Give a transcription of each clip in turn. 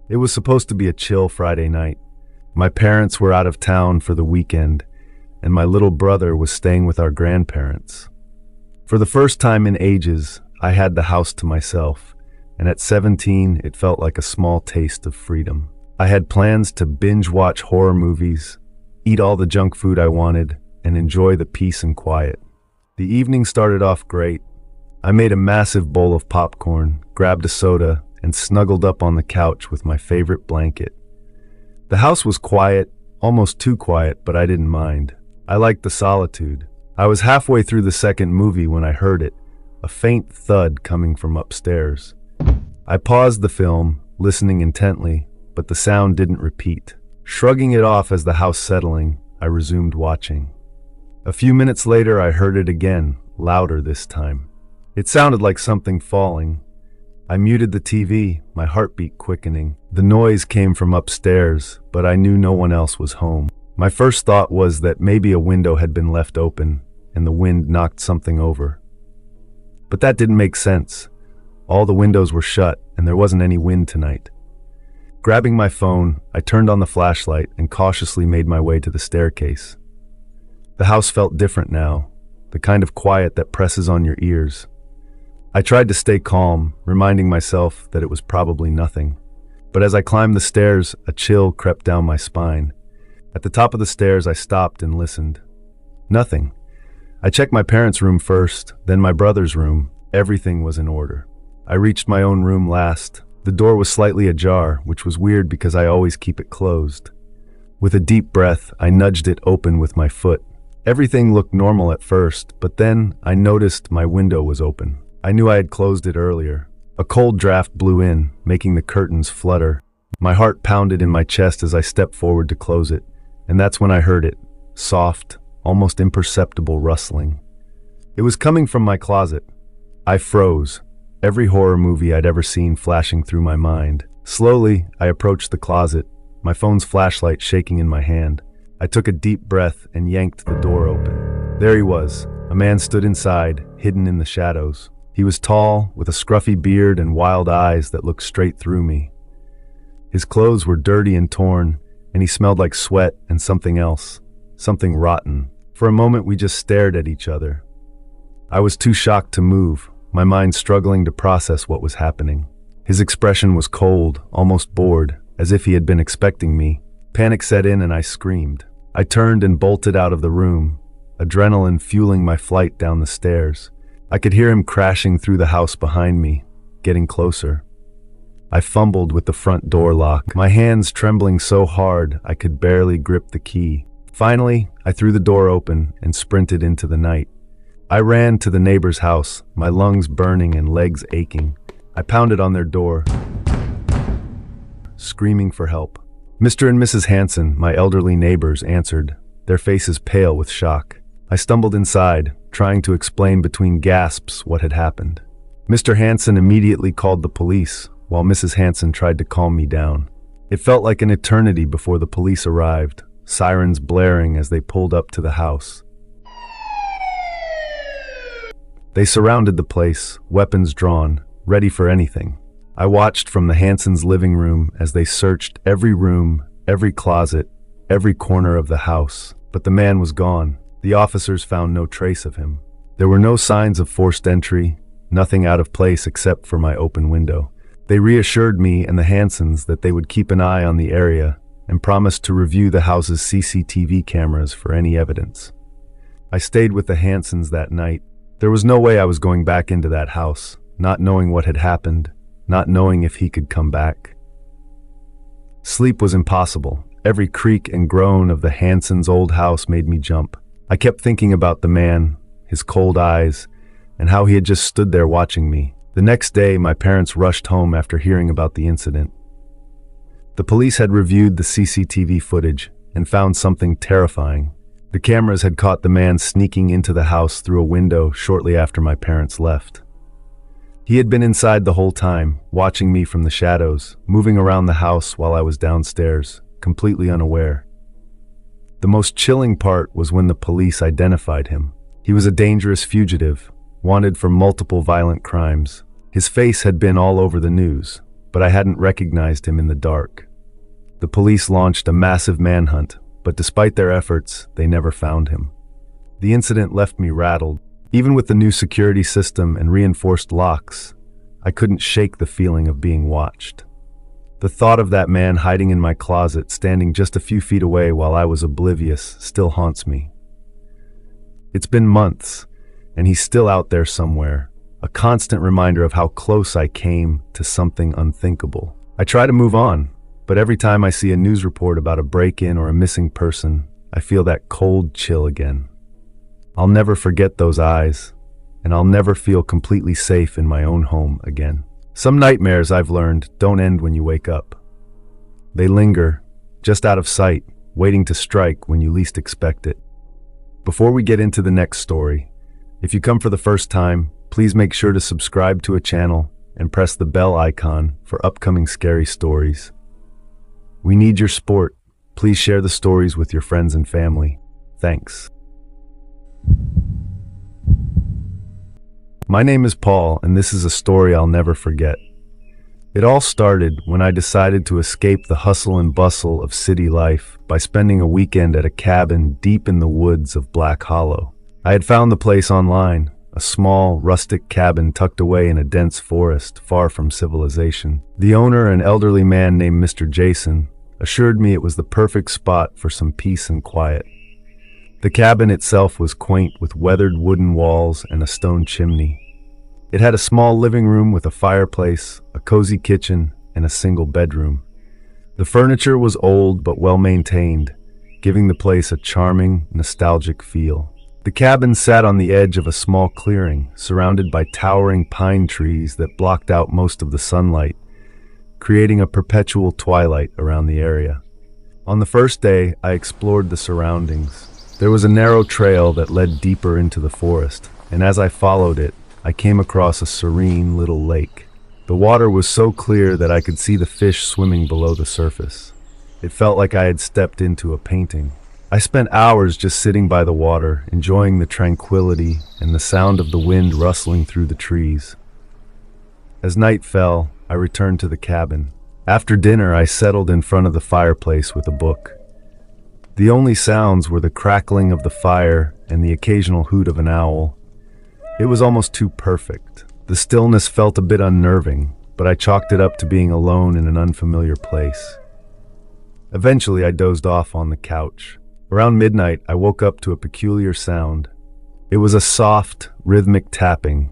It was supposed to be a chill Friday night. My parents were out of town for the weekend, and my little brother was staying with our grandparents. For the first time in ages, I had the house to myself, and at 17, it felt like a small taste of freedom. I had plans to binge-watch horror movies, eat all the junk food I wanted, and enjoy the peace and quiet. The evening started off great. I made a massive bowl of popcorn, grabbed a soda, and snuggled up on the couch with my favorite blanket. The house was quiet, almost too quiet, but I didn't mind. I liked the solitude. I was halfway through the second movie when I heard it, a faint thud coming from upstairs. I paused the film, listening intently, but the sound didn't repeat. Shrugging it off as the house settling, I resumed watching. A few minutes later, I heard it again, louder this time. It sounded like something falling. I muted the TV, my heartbeat quickening. The noise came from upstairs, but I knew no one else was home. My first thought was that maybe a window had been left open, and the wind knocked something over. But that didn't make sense. All the windows were shut, and there wasn't any wind tonight. Grabbing my phone, I turned on the flashlight and cautiously made my way to the staircase. The house felt different now, the kind of quiet that presses on your ears. I tried to stay calm, reminding myself that it was probably nothing. But as I climbed the stairs, a chill crept down my spine. At the top of the stairs, I stopped and listened. Nothing. I checked my parents' room first, then my brother's room. Everything was in order. I reached my own room last. The door was slightly ajar, which was weird because I always keep it closed. With a deep breath, I nudged it open with my foot. Everything looked normal at first, but then I noticed my window was open. I knew I had closed it earlier. A cold draft blew in, making the curtains flutter. My heart pounded in my chest as I stepped forward to close it, and that's when I heard it, soft, almost imperceptible rustling. It was coming from my closet. I froze, every horror movie I'd ever seen flashing through my mind. Slowly, I approached the closet, my phone's flashlight shaking in my hand. I took a deep breath and yanked the door open. There he was. A man stood inside, hidden in the shadows. He was tall, with a scruffy beard and wild eyes that looked straight through me. His clothes were dirty and torn, and he smelled like sweat and something else, something rotten. For a moment, we just stared at each other. I was too shocked to move, my mind struggling to process what was happening. His expression was cold, almost bored, as if he had been expecting me. Panic set in and I screamed. I turned and bolted out of the room, adrenaline fueling my flight down the stairs. I could hear him crashing through the house behind me, getting closer. I fumbled with the front door lock, my hands trembling so hard I could barely grip the key. Finally, I threw the door open and sprinted into the night. I ran to the neighbor's house, my lungs burning and legs aching. I pounded on their door, screaming for help. Mr. and Mrs. Hanson, my elderly neighbors, answered, their faces pale with shock. I stumbled inside, trying to explain between gasps what had happened. Mr. Hanson immediately called the police, while Mrs. Hanson tried to calm me down. It felt like an eternity before the police arrived, sirens blaring as they pulled up to the house. They surrounded the place, weapons drawn, ready for anything. I watched from the Hansons' living room as they searched every room, every closet, every corner of the house. But the man was gone. The officers found no trace of him. There were no signs of forced entry, nothing out of place except for my open window. They reassured me and the Hansons that they would keep an eye on the area and promised to review the house's CCTV cameras for any evidence. I stayed with the Hansons that night. There was no way I was going back into that house, not knowing what had happened, not knowing if he could come back. Sleep was impossible. Every creak and groan of the Hansons' old house made me jump. I kept thinking about the man, his cold eyes, and how he had just stood there watching me. The next day, my parents rushed home after hearing about the incident. The police had reviewed the CCTV footage and found something terrifying. The cameras had caught the man sneaking into the house through a window shortly after my parents left. He had been inside the whole time, watching me from the shadows, moving around the house while I was downstairs, completely unaware. The most chilling part was when the police identified him. He was a dangerous fugitive, wanted for multiple violent crimes. His face had been all over the news. but I hadn't recognized him in the dark. The police launched a massive manhunt, but despite their efforts, they never found him. The incident left me rattled. Even with the new security system and reinforced locks, I couldn't shake the feeling of being watched. The thought of that man hiding in my closet, standing just a few feet away while I was oblivious, still haunts me. It's been months, and he's still out there somewhere, a constant reminder of how close I came to something unthinkable. I try to move on, but every time I see a news report about a break-in or a missing person, I feel that cold chill again. I'll never forget those eyes, and I'll never feel completely safe in my own home again. Some nightmares, I've learned, don't end when you wake up. They linger, just out of sight, waiting to strike when you least expect it. Before we get into the next story, if you come for the first time, please make sure to subscribe to a channel and press the bell icon for upcoming scary stories. We need your support. Please share the stories with your friends and family. Thanks. My name is Paul, and this is a story I'll never forget. It all started when I decided to escape the hustle and bustle of city life by spending a weekend at a cabin deep in the woods of Black Hollow. I had found the place online, a small, rustic cabin tucked away in a dense forest far from civilization. The owner, an elderly man named Mr. Jason, assured me it was the perfect spot for some peace and quiet. The cabin itself was quaint with weathered wooden walls and a stone chimney. It had a small living room with a fireplace, a cozy kitchen, and a single bedroom. The furniture was old but well maintained, giving the place a charming, nostalgic feel. The cabin sat on the edge of a small clearing, surrounded by towering pine trees that blocked out most of the sunlight, creating a perpetual twilight around the area. On the first day, I explored the surroundings. There was a narrow trail that led deeper into the forest, and as I followed it, I came across a serene little lake. The water was so clear that I could see the fish swimming below the surface. It felt like I had stepped into a painting. I spent hours just sitting by the water, enjoying the tranquility and the sound of the wind rustling through the trees. As night fell, I returned to the cabin. After dinner, I settled in front of the fireplace with a book. The only sounds were the crackling of the fire and the occasional hoot of an owl. It was almost too perfect. The stillness felt a bit unnerving, but I chalked it up to being alone in an unfamiliar place. Eventually, I dozed off on the couch. Around midnight, I woke up to a peculiar sound. It was a soft, rhythmic tapping,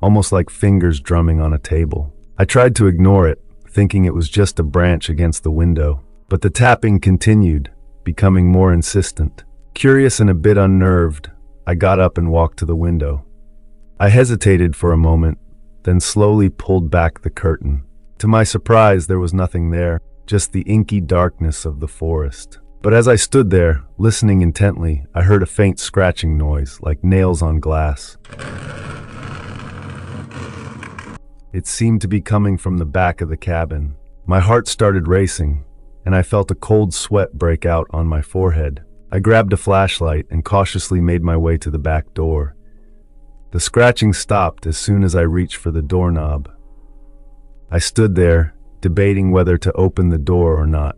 almost like fingers drumming on a table. I tried to ignore it, thinking it was just a branch against the window. But the tapping continued, becoming more insistent. Curious and a bit unnerved, I got up and walked to the window. I hesitated for a moment, then slowly pulled back the curtain. To my surprise, there was nothing there, just the inky darkness of the forest. But as I stood there, listening intently, I heard a faint scratching noise, like nails on glass. It seemed to be coming from the back of the cabin. My heart started racing, and I felt a cold sweat break out on my forehead. I grabbed a flashlight and cautiously made my way to the back door. The scratching stopped as soon as I reached for the doorknob. I stood there, debating whether to open the door or not.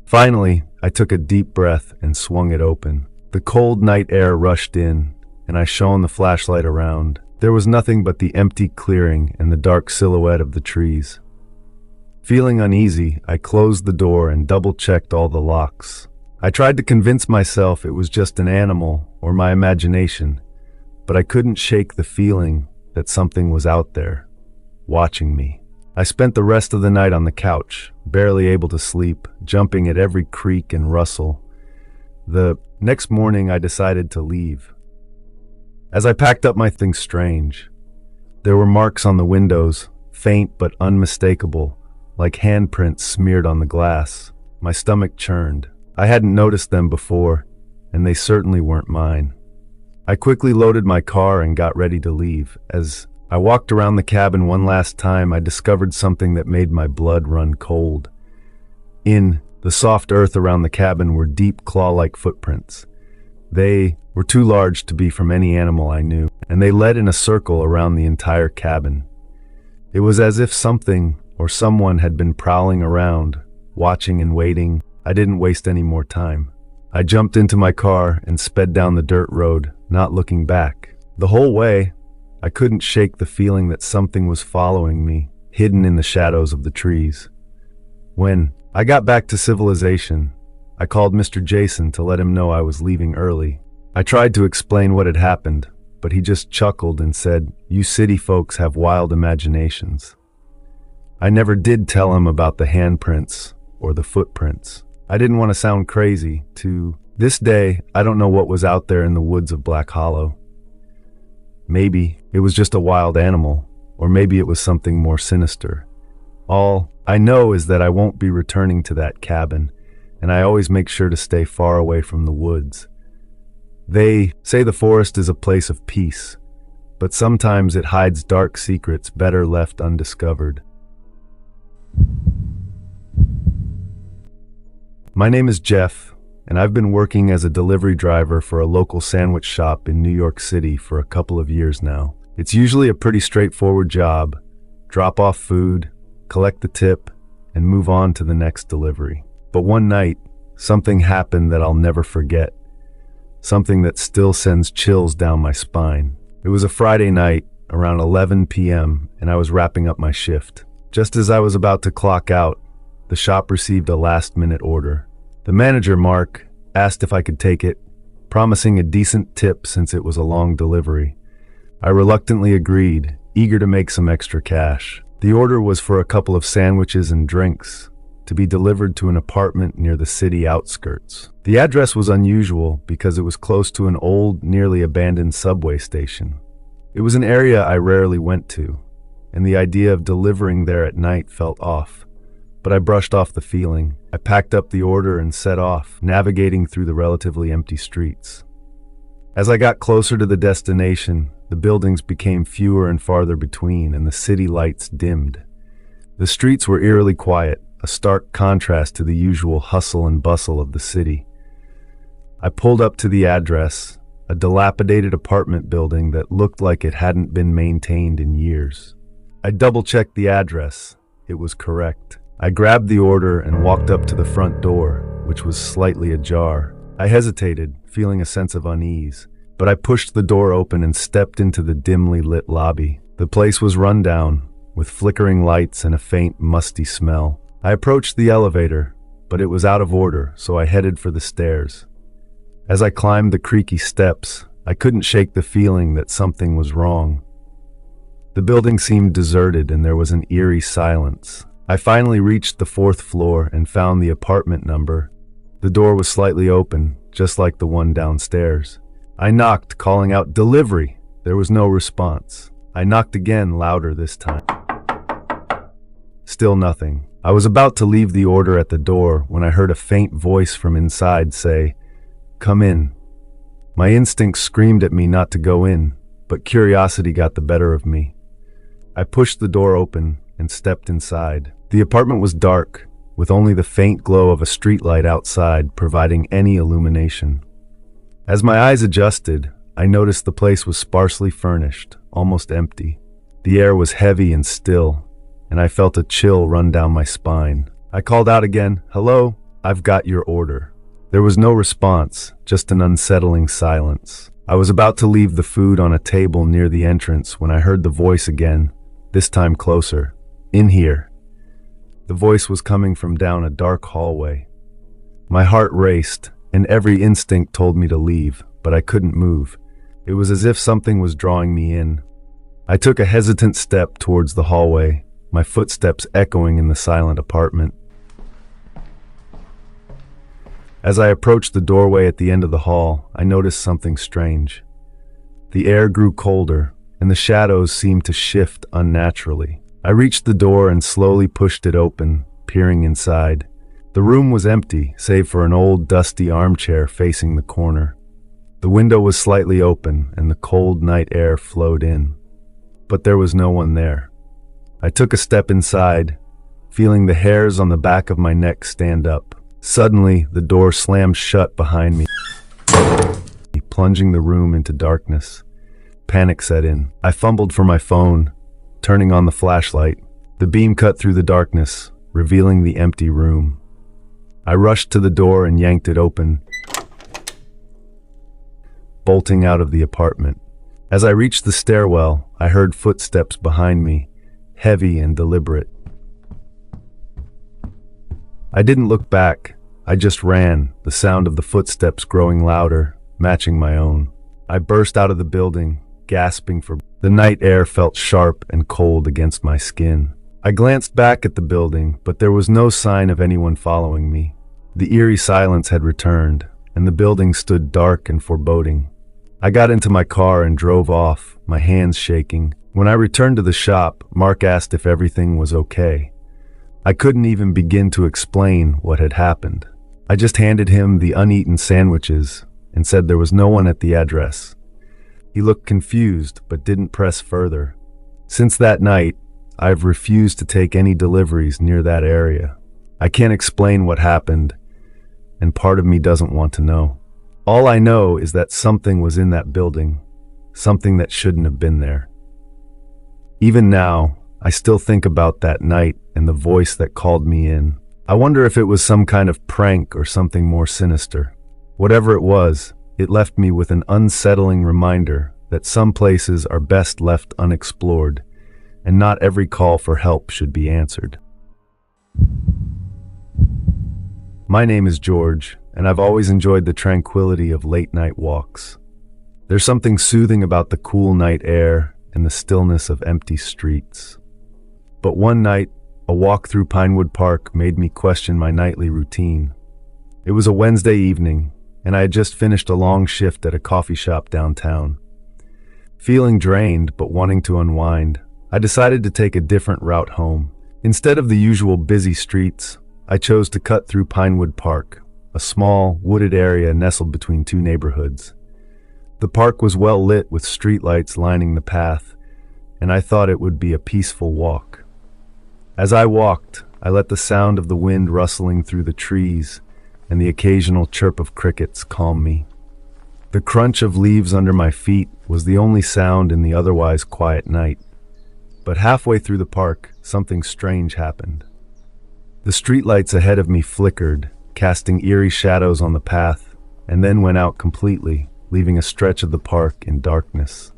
Finally, I took a deep breath and swung it open. The cold night air rushed in, and I shone the flashlight around. There was nothing but the empty clearing and the dark silhouette of the trees. Feeling uneasy, I closed the door and double-checked all the locks. I tried to convince myself it was just an animal or my imagination, but I couldn't shake the feeling that something was out there, watching me. I spent the rest of the night on the couch, barely able to sleep, jumping at every creak and rustle. The next morning, I decided to leave. As I packed up my things, strange. There were marks on the windows, faint but unmistakable, like handprints smeared on the glass. My stomach churned. I hadn't noticed them before, and they certainly weren't mine. I quickly loaded my car and got ready to leave. As I walked around the cabin one last time, I discovered something that made my blood run cold. In the soft earth around the cabin were deep claw-like footprints. They were too large to be from any animal I knew, and they led in a circle around the entire cabin. It was as if something or someone had been prowling around, watching and waiting. I didn't waste any more time. I jumped into my car and sped down the dirt road, not looking back. The whole way, I couldn't shake the feeling that something was following me, hidden in the shadows of the trees. When I got back to civilization, I called Mr. Jason to let him know I was leaving early. I tried to explain what had happened, but he just chuckled and said, "You city folks have wild imaginations." I never did tell him about the handprints or the footprints. I didn't want to sound crazy. To this day, I don't know what was out there in the woods of Black Hollow. Maybe it was just a wild animal, or maybe it was something more sinister. All I know is that I won't be returning to that cabin, and I always make sure to stay far away from the woods. They say the forest is a place of peace, but sometimes it hides dark secrets better left undiscovered. My name is Jeff, and I've been working as a delivery driver for a local sandwich shop in New York City for a couple of years now. It's usually a pretty straightforward job: drop off food, collect the tip, and move on to the next delivery. But one night, something happened that I'll never forget. Something that still sends chills down my spine. It was a Friday night, around 11 p.m., and I was wrapping up my shift. Just as I was about to clock out, the shop received a last-minute order. The manager, Mark, asked if I could take it, promising a decent tip since it was a long delivery. I reluctantly agreed, eager to make some extra cash. The order was for a couple of sandwiches and drinks, to be delivered to an apartment near the city outskirts. The address was unusual because it was close to an old, nearly abandoned subway station. It was an area I rarely went to, and the idea of delivering there at night felt off. But I brushed off the feeling. I packed up the order and set off, navigating through the relatively empty streets. As I got closer to the destination, the buildings became fewer and farther between, and the city lights dimmed. The streets were eerily quiet, a stark contrast to the usual hustle and bustle of the city. I pulled up to the address, a dilapidated apartment building that looked like it hadn't been maintained in years. I double-checked the address. It was correct. I grabbed the order and walked up to the front door, which was slightly ajar. I hesitated, feeling a sense of unease, but I pushed the door open and stepped into the dimly lit lobby. The place was run down, with flickering lights and a faint, musty smell. I approached the elevator, but it was out of order, so I headed for the stairs. As I climbed the creaky steps, I couldn't shake the feeling that something was wrong. The building seemed deserted and there was an eerie silence. I finally reached the 4th floor and found the apartment number. The door was slightly open, just like the one downstairs. I knocked, calling out, "Delivery!" There was no response. I knocked again, louder this time. Still nothing. I was about to leave the order at the door when I heard a faint voice from inside say, "Come in." My instincts screamed at me not to go in, but curiosity got the better of me. I pushed the door open and stepped inside. The apartment was dark, with only the faint glow of a streetlight outside providing any illumination. As my eyes adjusted, I noticed the place was sparsely furnished, almost empty. The air was heavy and still, and I felt a chill run down my spine. I called out again, "Hello, I've got your order." There was no response, just an unsettling silence. I was about to leave the food on a table near the entrance when I heard the voice again, this time closer. "In here." The voice was coming from down a dark hallway. My heart raced, and every instinct told me to leave, but I couldn't move. It was as if something was drawing me in. I took a hesitant step towards the hallway, my footsteps echoing in the silent apartment. As I approached the doorway at the end of the hall, I noticed something strange. The air grew colder, and the shadows seemed to shift unnaturally. I reached the door and slowly pushed it open, peering inside. The room was empty, save for an old, dusty armchair facing the corner. The window was slightly open, and the cold night air flowed in. But there was no one there. I took a step inside, feeling the hairs on the back of my neck stand up. Suddenly, the door slammed shut behind me, plunging the room into darkness. Panic set in. I fumbled for my phone, turning on the flashlight. The beam cut through the darkness, revealing the empty room. I rushed to the door and yanked it open, bolting out of the apartment. As I reached the stairwell, I heard footsteps behind me, heavy and deliberate. I didn't look back, I just ran, the sound of the footsteps growing louder, matching my own. I burst out of the building, gasping for breath. The night air felt sharp and cold against my skin. I glanced back at the building, but there was no sign of anyone following me. The eerie silence had returned, and the building stood dark and foreboding. I got into my car and drove off, my hands shaking. When I returned to the shop, Mark asked if everything was okay. I couldn't even begin to explain what had happened. I just handed him the uneaten sandwiches and said there was no one at the address. He looked confused, but didn't press further. Since that night, I've refused to take any deliveries near that area. I can't explain what happened, and part of me doesn't want to know. All I know is that something was in that building, something that shouldn't have been there. Even now, I still think about that night and the voice that called me in. I wonder if it was some kind of prank or something more sinister. Whatever it was, it left me with an unsettling reminder that some places are best left unexplored, and not every call for help should be answered. My name is George, and I've always enjoyed the tranquility of late-night walks. There's something soothing about the cool night air and the stillness of empty streets. But one night, a walk through Pinewood Park made me question my nightly routine. It was a Wednesday evening, and I had just finished a long shift at a coffee shop downtown. Feeling drained but wanting to unwind, I decided to take a different route home. Instead of the usual busy streets, I chose to cut through Pinewood Park, a small, wooded area nestled between two neighborhoods. The park was well lit with streetlights lining the path, and I thought it would be a peaceful walk. As I walked, I let the sound of the wind rustling through the trees and the occasional chirp of crickets calm me. The crunch of leaves under my feet was the only sound in the otherwise quiet night. But halfway through the park, something strange happened. The streetlights ahead of me flickered, casting eerie shadows on the path, and then went out completely, leaving a stretch of the park in darkness.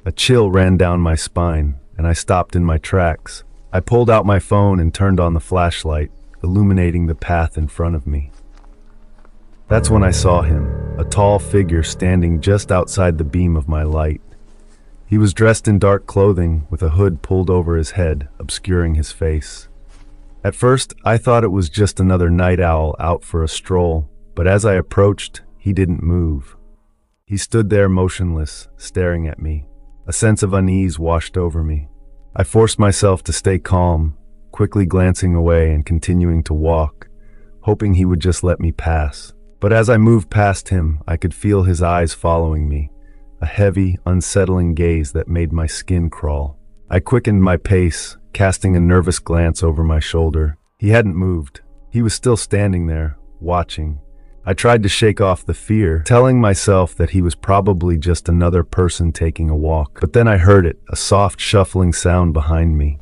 A chill ran down my spine, and I stopped in my tracks. I pulled out my phone and turned on the flashlight, illuminating the path in front of me. That's when I saw him, a tall figure standing just outside the beam of my light. He was dressed in dark clothing with a hood pulled over his head, obscuring his face. At first, I thought it was just another night owl out for a stroll, but as I approached, he didn't move. He stood there motionless, staring at me. A sense of unease washed over me. I forced myself to stay calm, quickly glancing away and continuing to walk, hoping he would just let me pass. But as I moved past him, I could feel his eyes following me, a heavy, unsettling gaze that made my skin crawl. I quickened my pace, casting a nervous glance over my shoulder. He hadn't moved. He was still standing there, watching. I tried to shake off the fear, telling myself that he was probably just another person taking a walk. But then I heard it, a soft shuffling sound behind me.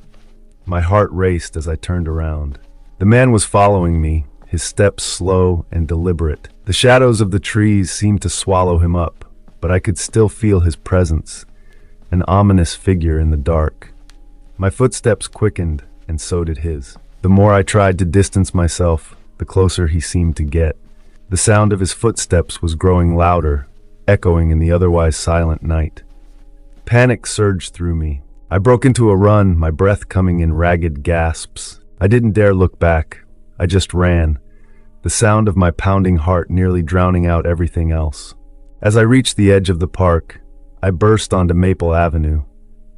My heart raced as I turned around. The man was following me, his steps slow and deliberate. The shadows of the trees seemed to swallow him up, but I could still feel his presence, an ominous figure in the dark. My footsteps quickened, and so did his. The more I tried to distance myself, the closer he seemed to get. The sound of his footsteps was growing louder, echoing in the otherwise silent night. Panic surged through me. I broke into a run, my breath coming in ragged gasps. I didn't dare look back. I just ran, the sound of my pounding heart nearly drowning out everything else. As I reached the edge of the park, I burst onto Maple Avenue,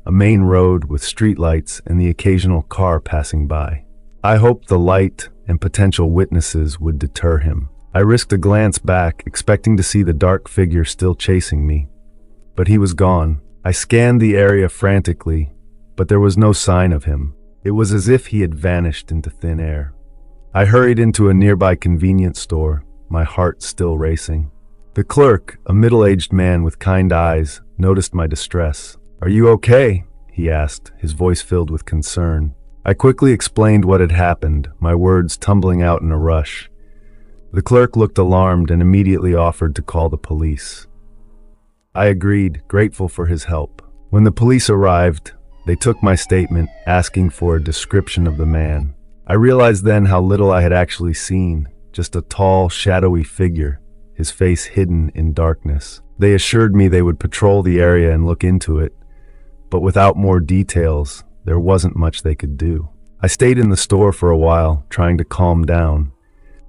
a main road with streetlights and the occasional car passing by. I hoped the light and potential witnesses would deter him. I risked a glance back, expecting to see the dark figure still chasing me. But he was gone. I scanned the area frantically, but there was no sign of him. It was as if he had vanished into thin air. I hurried into a nearby convenience store, my heart still racing. The clerk, a middle-aged man with kind eyes, noticed my distress. "Are you okay?" he asked, his voice filled with concern. I quickly explained what had happened, my words tumbling out in a rush. The clerk looked alarmed and immediately offered to call the police. I agreed, grateful for his help. When the police arrived, they took my statement, asking for a description of the man. I realized then how little I had actually seen, just a tall, shadowy figure, his face hidden in darkness. They assured me they would patrol the area and look into it, but without more details, there wasn't much they could do. I stayed in the store for a while, trying to calm down.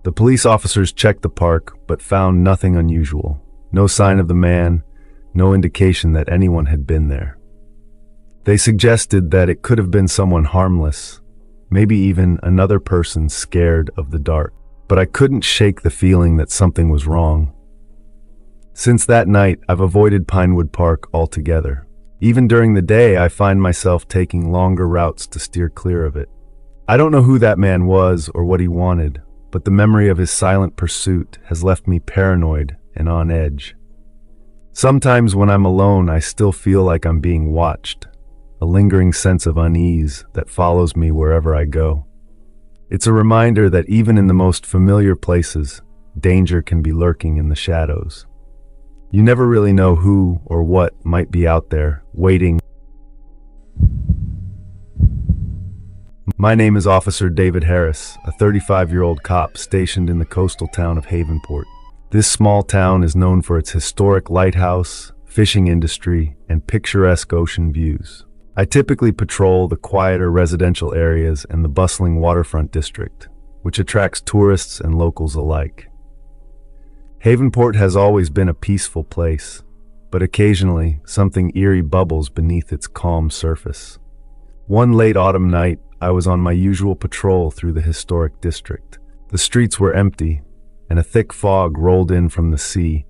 The police officers checked the park, but found nothing unusual. No sign of the man, no indication that anyone had been there. They suggested that it could have been someone harmless, maybe even another person scared of the dark. But I couldn't shake the feeling that something was wrong. Since that night, I've avoided Pinewood Park altogether. Even during the day, I find myself taking longer routes to steer clear of it. I don't know who that man was or what he wanted, but the memory of his silent pursuit has left me paranoid and on edge. Sometimes when I'm alone, I still feel like I'm being watched, a lingering sense of unease that follows me wherever I go. It's a reminder that even in the most familiar places, danger can be lurking in the shadows. You never really know who or what might be out there, waiting. My name is Officer David Harris, a 35-year-old cop stationed in the coastal town of Havenport. This small town is known for its historic lighthouse, fishing industry, and picturesque ocean views. I typically patrol the quieter residential areas and the bustling waterfront district, which attracts tourists and locals alike. Havenport has always been a peaceful place, but occasionally something eerie bubbles beneath its calm surface. One late autumn night, I was on my usual patrol through the historic district. The streets were empty, and a thick fog rolled in from the sea,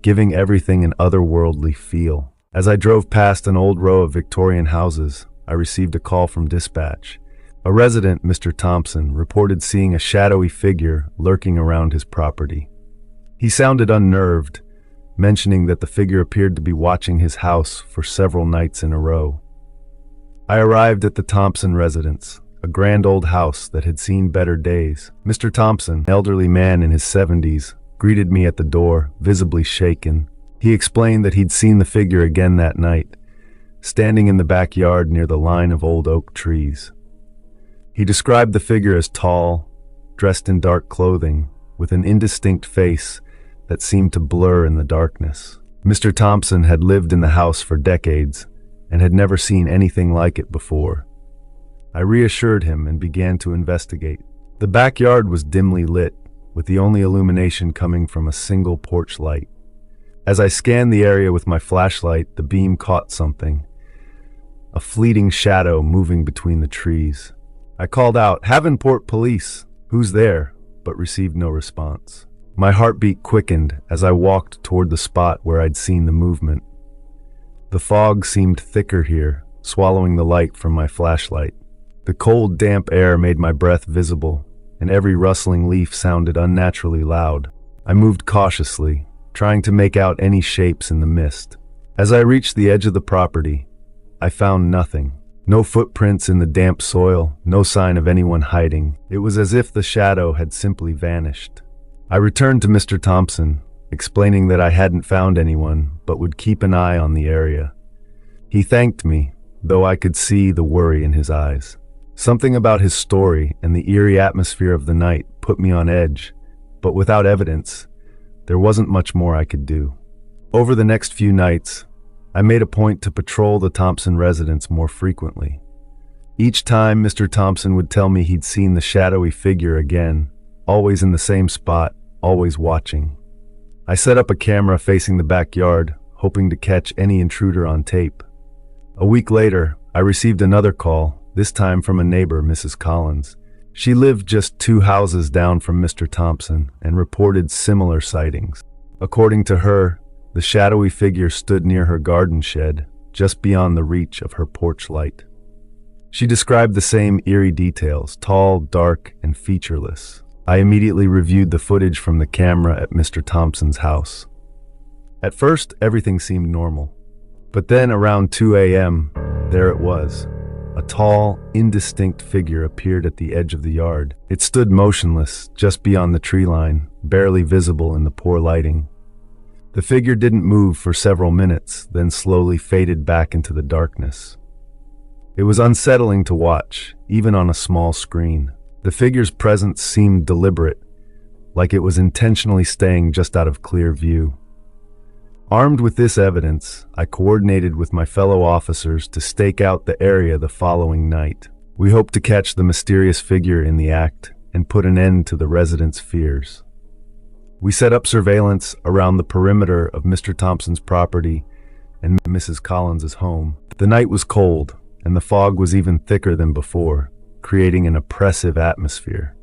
giving everything an otherworldly feel. As I drove past an old row of Victorian houses, I received a call from dispatch. A resident, Mr. Thompson, reported seeing a shadowy figure lurking around his property. He sounded unnerved, mentioning that the figure appeared to be watching his house for several nights in a row. I arrived at the Thompson residence, a grand old house that had seen better days. Mr. Thompson, an elderly man in his 70s, greeted me at the door, visibly shaken. He explained that he'd seen the figure again that night, standing in the backyard near the line of old oak trees. He described the figure as tall, dressed in dark clothing, with an indistinct face that seemed to blur in the darkness. Mr. Thompson had lived in the house for decades and had never seen anything like it before. I reassured him and began to investigate. The backyard was dimly lit, with the only illumination coming from a single porch light. As I scanned the area with my flashlight, the beam caught something, a fleeting shadow moving between the trees. I called out, "Havenport Police, who's there?" but received no response. My heartbeat quickened as I walked toward the spot where I'd seen the movement. The fog seemed thicker here, swallowing the light from my flashlight. The cold, damp air made my breath visible, and every rustling leaf sounded unnaturally loud. I moved cautiously, trying to make out any shapes in the mist. As I reached the edge of the property, I found nothing. No footprints in the damp soil, no sign of anyone hiding. It was as if the shadow had simply vanished. I returned to Mr. Thompson, explaining that I hadn't found anyone, but would keep an eye on the area. He thanked me, though I could see the worry in his eyes. Something about his story and the eerie atmosphere of the night put me on edge, but without evidence, there wasn't much more I could do. Over the next few nights, I made a point to patrol the Thompson residence more frequently. Each time, Mr. Thompson would tell me he'd seen the shadowy figure again, always in the same spot, always watching. I set up a camera facing the backyard, hoping to catch any intruder on tape. A week later, I received another call, this time from a neighbor, Mrs. Collins. She lived just 2 houses down from Mr. Thompson and reported similar sightings. According to her, the shadowy figure stood near her garden shed, just beyond the reach of her porch light. She described the same eerie details, tall, dark, and featureless. I immediately reviewed the footage from the camera at Mr. Thompson's house. At first, everything seemed normal. But then around 2 a.m., there it was. A tall, indistinct figure appeared at the edge of the yard. It stood motionless, just beyond the tree line, barely visible in the poor lighting. The figure didn't move for several minutes, then slowly faded back into the darkness. It was unsettling to watch, even on a small screen. The figure's presence seemed deliberate, like it was intentionally staying just out of clear view. Armed with this evidence, I coordinated with my fellow officers to stake out the area the following night. We hoped to catch the mysterious figure in the act and put an end to the residents' fears. We set up surveillance around the perimeter of Mr. Thompson's property and Mrs. Collins's home. The night was cold, and the fog was even thicker than before, creating an oppressive atmosphere.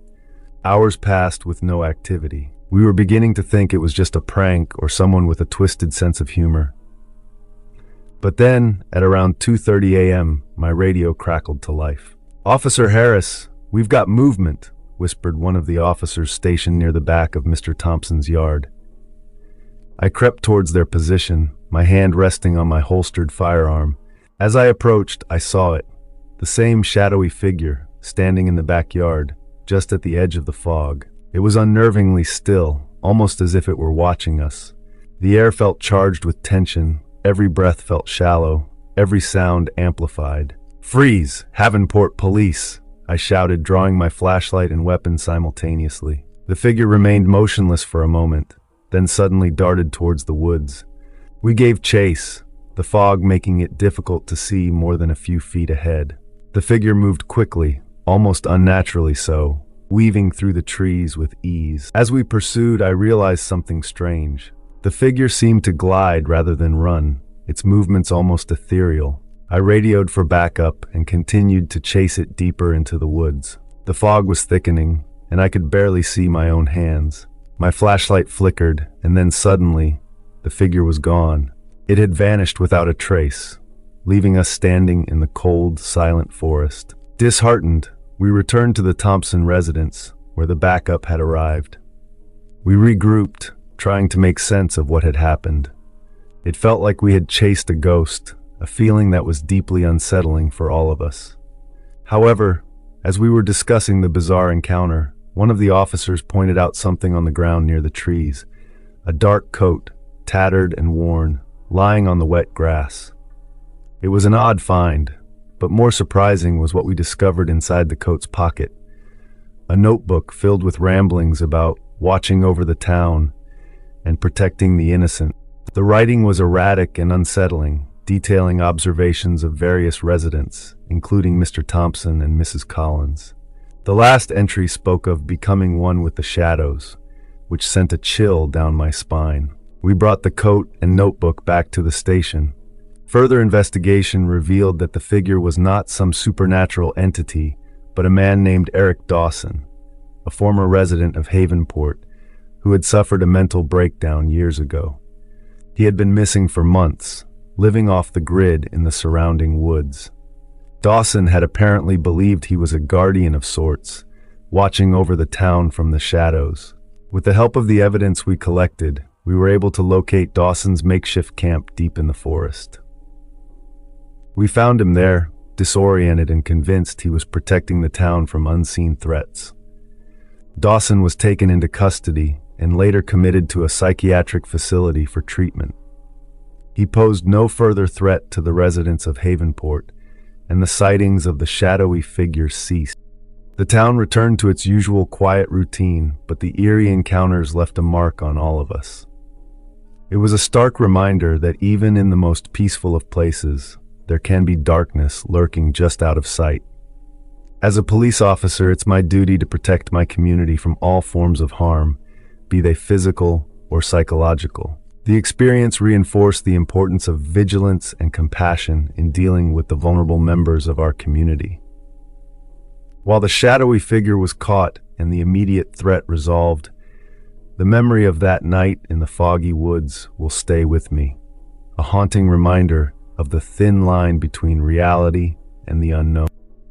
Hours passed with no activity. We were beginning to think it was just a prank or someone with a twisted sense of humor. But then, at around 2:30 a.m., my radio crackled to life. "Officer Harris, we've got movement," whispered one of the officers stationed near the back of Mr. Thompson's yard. I crept towards their position, my hand resting on my holstered firearm. As I approached, I saw it, the same shadowy figure, standing in the backyard, just at the edge of the fog. It was unnervingly still, almost as if it were watching us. The air felt charged with tension, every breath felt shallow, every sound amplified. "Freeze! Havenport Police!" I shouted, drawing my flashlight and weapon simultaneously. The figure remained motionless for a moment, then suddenly darted towards the woods. We gave chase, the fog making it difficult to see more than a few feet ahead. The figure moved quickly, almost unnaturally so, weaving through the trees with ease. As we pursued, I realized something strange. The figure seemed to glide rather than run, its movements almost ethereal. I radioed for backup and continued to chase it deeper into the woods. The fog was thickening, and I could barely see my own hands. My flashlight flickered, and then suddenly, the figure was gone. It had vanished without a trace, leaving us standing in the cold, silent forest. Disheartened, we returned to the Thompson residence, where the backup had arrived. We regrouped, trying to make sense of what had happened. It felt like we had chased a ghost, a feeling that was deeply unsettling for all of us. However, as we were discussing the bizarre encounter, one of the officers pointed out something on the ground near the trees, a dark coat, tattered and worn, lying on the wet grass. It was an odd find, but more surprising was what we discovered inside the coat's pocket. A notebook filled with ramblings about watching over the town and protecting the innocent. The writing was erratic and unsettling, detailing observations of various residents, including Mr. Thompson and Mrs. Collins. The last entry spoke of becoming one with the shadows, which sent a chill down my spine. We brought the coat and notebook back to the station. Further investigation revealed that the figure was not some supernatural entity, but a man named Eric Dawson, a former resident of Havenport, who had suffered a mental breakdown years ago. He had been missing for months, living off the grid in the surrounding woods. Dawson had apparently believed he was a guardian of sorts, watching over the town from the shadows. With the help of the evidence we collected, we were able to locate Dawson's makeshift camp deep in the forest. We found him there, disoriented and convinced he was protecting the town from unseen threats. Dawson was taken into custody and later committed to a psychiatric facility for treatment. He posed no further threat to the residents of Havenport, and the sightings of the shadowy figure ceased. The town returned to its usual quiet routine, but the eerie encounters left a mark on all of us. It was a stark reminder that even in the most peaceful of places, there can be darkness lurking just out of sight. As a police officer, it's my duty to protect my community from all forms of harm, be they physical or psychological. The experience reinforced the importance of vigilance and compassion in dealing with the vulnerable members of our community. While the shadowy figure was caught and the immediate threat resolved, the memory of that night in the foggy woods will stay with me, a haunting reminder of the thin line between reality and the unknown.